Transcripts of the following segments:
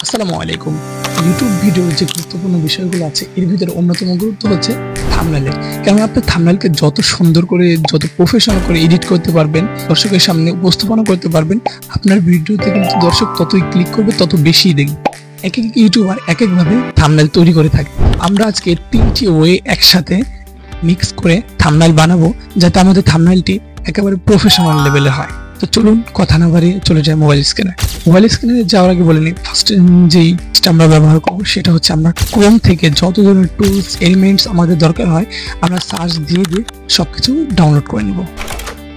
আসসালামু আলাইকুম। ইউটিউব ভিডিওর যে গুরুত্বপূর্ণ বিষয়গুলো আছে এর ভিতরে অন্যতম গুরুত্ব হচ্ছে থাম্বনেল। কারণ আপনি থাম্বনেলকে যত সুন্দর করে যত প্রফেশনাল করে এডিট করতে পারবেন, দর্শকের সামনে উপস্থাপনা করতে পারবেন, আপনার ভিডিওতে কিন্তু দর্শক ততই ক্লিক করবে, তত বেশি দেখবে। এক এক ইউটিউবার এক একভাবে থাম্বনেল তৈরি করে থাকে। আমরা আজকে 3টি ওয়ে একসাথে মিক্স করে থাম্বনেল বানাবো, যাতে আমাদের থাম্বনেলটি একেবারে প্রফেশনাল লেভেলে হয়। তো চলুন কথা না বাড়িয়ে চলে যায় মোবাইল স্ক্রিনে। মোবাইল স্ক্রিনে যাওয়ার আগে বলে নিই, ফার্স্ট যেই আমরা ব্যবহার করবো সেটা হচ্ছে আমরা ক্রোম থেকে যত ধরনের টুলস এলিমেন্টস আমাদের দরকার হয় আমরা সার্চ দিয়ে সবকিছু ডাউনলোড করে নেব।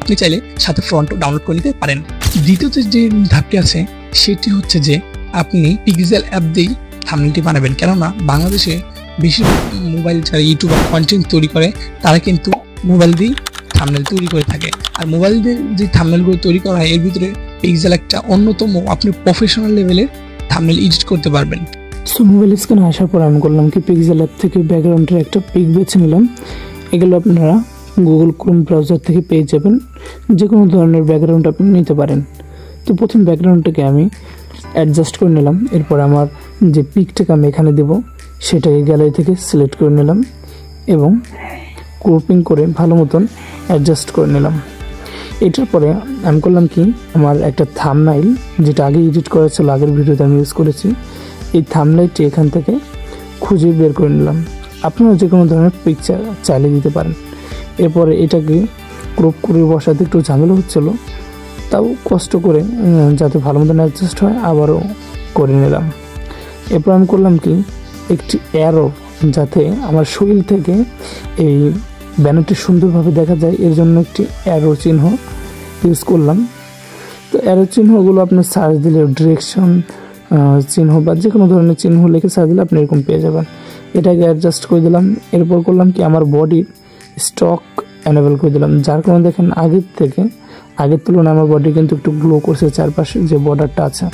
আপনি চাইলে সাথে ফ্রন্টও ডাউনলোড করে নিতে পারেন। দ্বিতীয়ত যে ধাপটি আছে সেটি হচ্ছে যে আপনি পিক্সেল অ্যাপ দিয়েই থাম্বনেলটি বানাবেন। কেননা বাংলাদেশে বেশি মোবাইল যারা ইউটিউবার কন্টেন্ট তৈরি করে তারা কিন্তু মোবাইল দিয়েই থাম্বনেল তৈরি করে থাকে। আর মোবাইল দিয়ে যে থাম্বনেলগুলো তৈরি করা হয় এর ভিতরে পিক্সেল একটা অন্যতম, আপনি প্রফেশনাল লেভেলের থাম্বনেল এডিট করতে পারবেন। সো মোবাইল স্ক্রিনে আসার পর আমি করলাম কি পিক্সেল অ্যাপ থেকে ব্যাকগ্রাউন্ডের একটা পিক বেছে নিলাম। এগুলো আপনারা গুগল ক্রোম ব্রাউজার থেকে পেয়ে যাবেন, যে কোনো ধরনের ব্যাকগ্রাউন্ড আপনি নিতে পারেন। তো প্রথম ব্যাকগ্রাউন্ডটাকে আমি অ্যাডজাস্ট করে নিলাম। এরপর আমার যে পিকটাকে আমি এখানে দেব সেটাকে গ্যালারি থেকে সিলেক্ট করে নিলাম এবং ক্রপিং করে ভালো মতন অ্যাডজাস্ট করে নিলাম। এটার পরে আমি করলাম কি আমার একটা থাম্বনেইল, যেটা আগে এডিট করা ছিল, আগের ভিডিওতে আমি ইউজ করেছি, এই থাম্বনেইলটি এখান থেকে খুঁজে বের করে নিলাম। আপনারা যে কোনো ধরনের পিকচার চালিয়ে দিতে পারেন। এরপরে এটাকে ক্রপ করে বসাতে একটু ঝামেলা হচ্ছিলো, তাও কষ্ট করে যাতে ভালো মতন অ্যাডজাস্ট হয় আবারও করে নিলাম। এরপর আমি করলাম কি একটি অ্যারো, যাতে আমার শরীর থেকে এই ব্যানারটি সুন্দরভাবে দেখা যায়, এর জন্য একটি অ্যারো চিহ্ন ইউজ করলাম। তো অ্যারো চিহ্নগুলো আপনার সার্চ দিলে ডিরেকশন চিহ্ন বা যে কোনো ধরনের চিহ্ন লিখে সার্চ দিলে আপনি এরকম পেয়ে যাবেন। এটাকে অ্যাডজাস্ট করে দিলাম। এরপর করলাম কি আমার বডির স্টক এনেবল করে দিলাম, যার কারণে দেখেন আগের তুলনায় আমার বডি কিন্তু একটু গ্লো করছে চারপাশে যে বর্ডারটা আছে।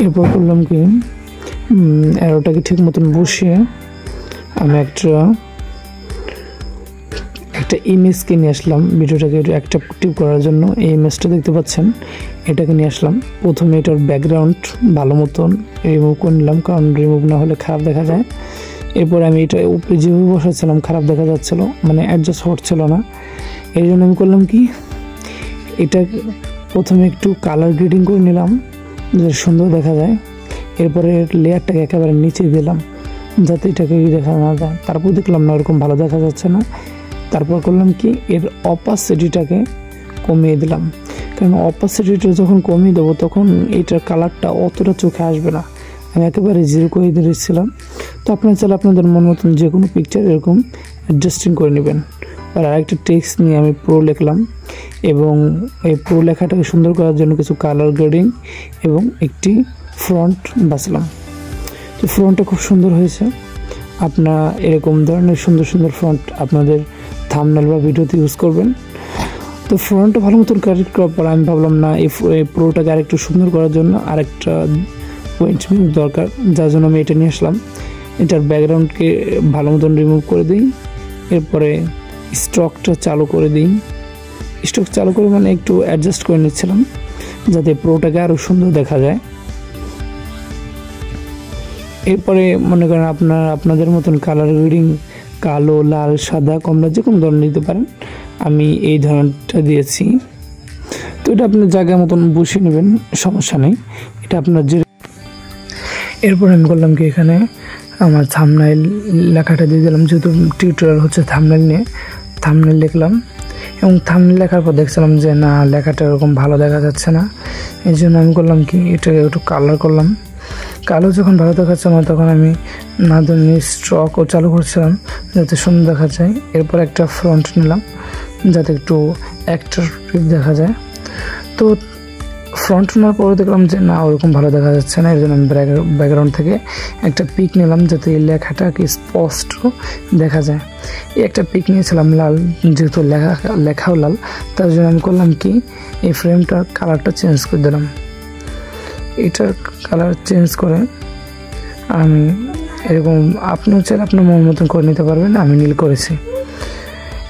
এরপর করলাম কি অ্যারোটাকে ঠিক মতন বসিয়ে আমি একটা ইমেজকে নিয়ে আসলাম, ভিডিওটাকে অ্যাট্রাকটিভ করার জন্য। এই ইমেজটা দেখতে পাচ্ছেন, এটাকে নিয়ে আসলাম। প্রথমে এটার ব্যাকগ্রাউন্ড ভালো মতন রিমুভ করে নিলাম, কারণ রিমুভ না হলে খারাপ দেখা যায়। এরপর আমি এটা উপরে যেভাবে বসাচ্ছিলাম খারাপ দেখা যাচ্ছিলো, মানে অ্যাডজাস্ট হচ্ছিল না। এই জন্য আমি করলাম কি এটা প্রথমে একটু কালার গ্রেডিং করে নিলাম যাতে সুন্দর দেখা যায়। এরপরে লেয়ারটাকে একেবারে নিচে দিলাম যাতে এটাকে দেখা না যায়। তারপর দেখলাম না ওরকম ভালো দেখা যাচ্ছে না। তারপর করলাম কি এর অপাসিটিটাকে কমিয়ে দিলাম, কারণ অপাসিটিটা যখন কমিয়ে দেবো তখন এইটার কালারটা অতটা চোখে আসবে না। আমি একেবারে 0 করে দিয়েছিলাম। তো আপনারা চাইলে আপনাদের মন মতন যে কোনো পিকচার এরকম অ্যাডজাস্টিং করে নেবেন। আর আরেকটা টেক্সট নিয়ে আমি প্রো লিখলাম এবং এই প্রো লেখাটাকে সুন্দর করার জন্য কিছু কালার গ্রেডিং এবং একটি ফ্রন্ট বাছলাম। তো ফ্রন্টটা খুব সুন্দর হয়েছে। আপনারা এরকম ধরনের সুন্দর সুন্দর ফ্রন্ট আপনাদের থাম্বনেল বা ভিডিওতে ইউজ করবেন। তো ফ্রন্টটা ভালো মতন কারেক্ট করার পর আমি ভাবলাম না এই প্রোটাকে আরেকটু সুন্দর করার জন্য আরেকটা পয়েন্ট দরকার, যার জন্য আমি এটা নিয়ে আসলাম। এটার ব্যাকগ্রাউন্ডকে ভালো মতন রিমুভ করে দিই। এরপরে স্টকটা চালু করে দিই। স্টক চালু করে মানে একটু অ্যাডজাস্ট করে নিচ্ছিলাম যাতে প্রোটাকে আরও সুন্দর দেখা যায়। এরপরে মনে করেন আপনাদের মতন কালার গ্রেডিং কালো, লাল, সাদা, কমলা যে কোনো ধরনের দিতে পারেন। আমি এই ধরনটা দিয়েছি। তো এটা আপনার জায়গা মতন বসিয়ে নেবেন, সমস্যা নেই। এটা আপনার যে এরপর আমি করলাম কি এখানে আমার থাম্বনেল লেখাটা দিয়ে দিলাম, যেহেতু টিউটোরিয়াল হচ্ছে থাম্বনেল নিয়ে। থাম্বনেল লিখলাম এবং থাম্বনেল লেখার পর দেখছিলাম যে না লেখাটা এরকম ভালো দেখা যাচ্ছে না। এই জন্য আমি করলাম কি এটাকে একটু কালার করলাম। কালো যখন ভালো দেখাচ্ছে না তখন আমি না ধরে স্ট্রকও চালু করছিলাম যাতে সুন্দর দেখা যায়। এরপর একটা ফ্রন্ট নিলাম যাতে একটু অ্যাট্রাকটিভ দেখা যায়। তো ফ্রন্ট নেওয়ার পরে দেখলাম যে না ওরকম ভালো দেখা যাচ্ছে না। এর জন্য আমি ব্যাকগ্রাউন্ড থেকে একটা পিক নিলাম যাতে এই লেখাটাকে স্পষ্ট দেখা যায়। এই একটা পিক নিয়েছিলাম লাল, যেহেতু লেখাও লাল, তার জন্য আমি করলাম কি এই ফ্রেমটার কালারটা চেঞ্জ করে দিলাম। এটার কালার চেঞ্জ করে আমি এরকম, আপনিও চাইলে আপনার মন মতন করে নিতে পারবেন। আমি নীল করেছি।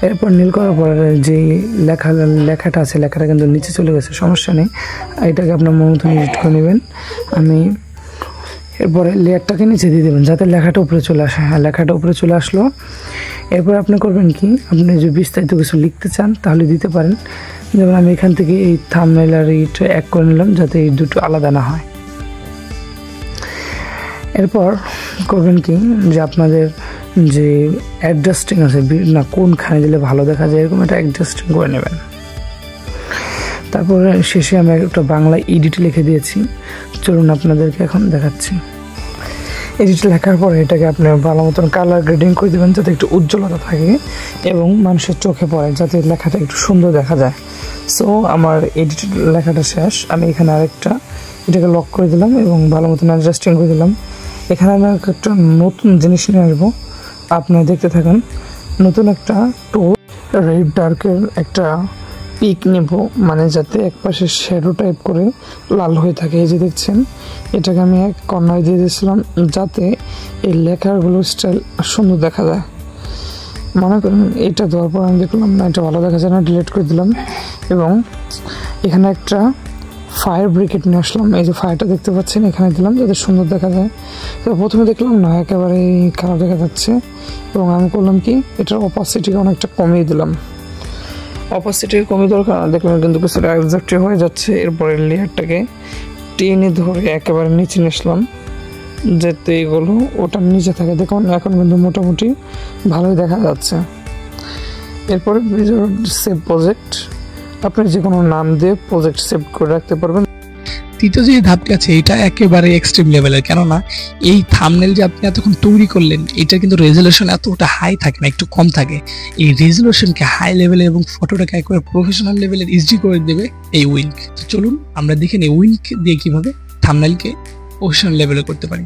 এরপর নীল করার পর যে লেখাটা আছে লেখাটা কিন্তু নিচে চলে গেছে, সমস্যা নেই, এটাকে আপনার মন মতো এডিট করে নেবেন। আমি এরপরে লেয়ারটাকে নিচে দিয়ে দেবেন যাতে লেখাটা উপরে চলে আসে। হ্যাঁ, লেখাটা উপরে চলে আসলো। এরপর আপনি করবেন কি, আপনি যদি বিস্তারিত কিছু লিখতে চান তাহলে দিতে পারেন। যেমন আমি এখান থেকে এই থাম্বনেল আর এইটা এক করে নিলাম যাতে এই দুটো আলাদা না হয়। এরপর করবেন কি, যে আপনাদের যে অ্যাডজাস্টিং আছে না, কোনখানে দিলে ভালো দেখা যায় এরকম একটা অ্যাডজাস্টিং করে নেবেন। তারপরে শেষে আমি একটা বাংলা এডিট লিখে দিয়েছি, চলুন আপনাদেরকে এখন দেখাচ্ছি। এডিট লেখার পরে এটাকে আপনি ভালো মতন কালার গ্রেডিং করে দেবেন যাতে একটু উজ্জ্বলতা থাকে এবং মানুষের চোখে পড়ে, যাতে লেখাটা একটু সুন্দর দেখা যায়। সো আমার এডিট লেখাটা শেষ। আমি এখানে আরেকটা এটাকে লক করে দিলাম এবং ভালো মতন অ্যাডজাস্টিং করে দিলাম। এখানে আমি একটা নতুন জিনিস নিয়ে আসবো, আপনারা দেখতে থাকেন। নতুন একটা টোন রেড ডার্কের একটা পিক নেব, মানে যাতে এক পাশে শ্যাডো টাইপ করে লাল হয়ে থাকে। এই যে দেখছেন, এটাকে আমি এক কর্নারে দিয়ে দিয়েছিলাম যাতে এই লেখাগুলো স্টাইল সুন্দর দেখা যায়। মনে করেন এটা দেওয়ার পর আমি দেখলাম না এটা ভালো দেখা যায় না, ডিলিট করে দিলাম এবং এখানে একটা ফায়ার ব্রিকেট নিয়ে আসলাম। এই যে ফায়ারটা দেখতে পাচ্ছেন এখানে দিলাম যাতে সুন্দর দেখা যায়। তো প্রথমে দেখলাম না একেবারে খারাপ দেখা যাচ্ছে এবং আমি করলাম কি, এটার অপাসিটিকে অনেকটা কমিয়ে দিলাম। অপাসিটি কমিয়ে দেওয়ার কারণে দেখলাম কিন্তু কিছু অ্যাডজাস্টিভ হয়ে যাচ্ছে। এরপরে লেয়ারটাকে টেনে ধরে একেবারে নিচে নিয়ে আসলাম যাতে এগুলো ওটার নিচে থাকে। দেখুন এখন কিন্তু মোটামুটি ভালোই দেখা যাচ্ছে। এরপরে সেভ প্রজেক্ট, আপনি যে কোনো নাম দিয়ে প্রজেক্ট সেভ করে রাখতে পারবেন। তৃতীয় যে ধাপটি আছে এটা একেবারে এক্সট্রিম লেভেলের, কেননা এই থাম্বনেল যে আপনি এতক্ষণ তৈরি করলেন এটা কিন্তু রেজলিউশন এতটা হাই থাকে না, একটু কম থাকে। এই রেজলিউশনকে হাই লেভেলে এবং ফটোটাকে একেবারে প্রফেশনাল লেভেলের এইচডি করে দেবে এই উইঙ্ক। তো চলুন আমরা দেখে নিই উইঙ্ক দিয়ে কিভাবে থাম্বনেলকে প্রফেশনাল লেভেলে করতে পারি।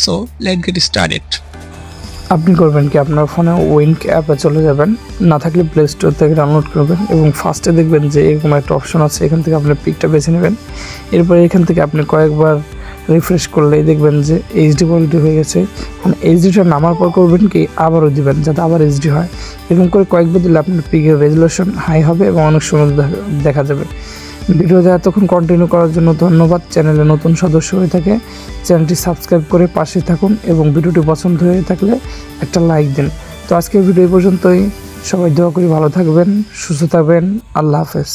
So let's get started. আপনি করবেন কি, আপনার ফোনে উইঙ্ক অ্যাপে চলে যাবেন, না থাকলে প্লে স্টোর থেকে ডাউনলোড করবেন এবং ফার্স্টে দেখবেন যে এরকম একটা অপশন আছে, এখান থেকে আপনি পিকটা বেছে নেবেন। এরপরে এখান থেকে আপনি কয়েকবার রিফ্রেশ করলেই দেখবেন যে এইচডি কোয়ালিটি হয়ে গেছে। মানে এইচডিটা নামার পর করবেন কি, আবারও দিবেন যাতে আবার এইচডি হয়। এরকম করে কয়েকবার দিলে আপনার পিকের রেজলিউশন হাই হবে এবং অনেক সুন্দর দেখা যাবে। ভিডিওতে এতক্ষণ কন্টিনিউ করার জন্য ধন্যবাদ। চ্যানেলে নতুন সদস্য হয়ে থাকে চ্যানেলটি সাবস্ক্রাইব করে পাশে থাকুন এবং ভিডিওটি পছন্দ হয়ে থাকলে একটা লাইক দিন। তো আজকের ভিডিও এই পর্যন্তই, সবাই দোয়া করি ভালো থাকবেন, সুস্থ থাকবেন। আল্লাহ হাফেজ।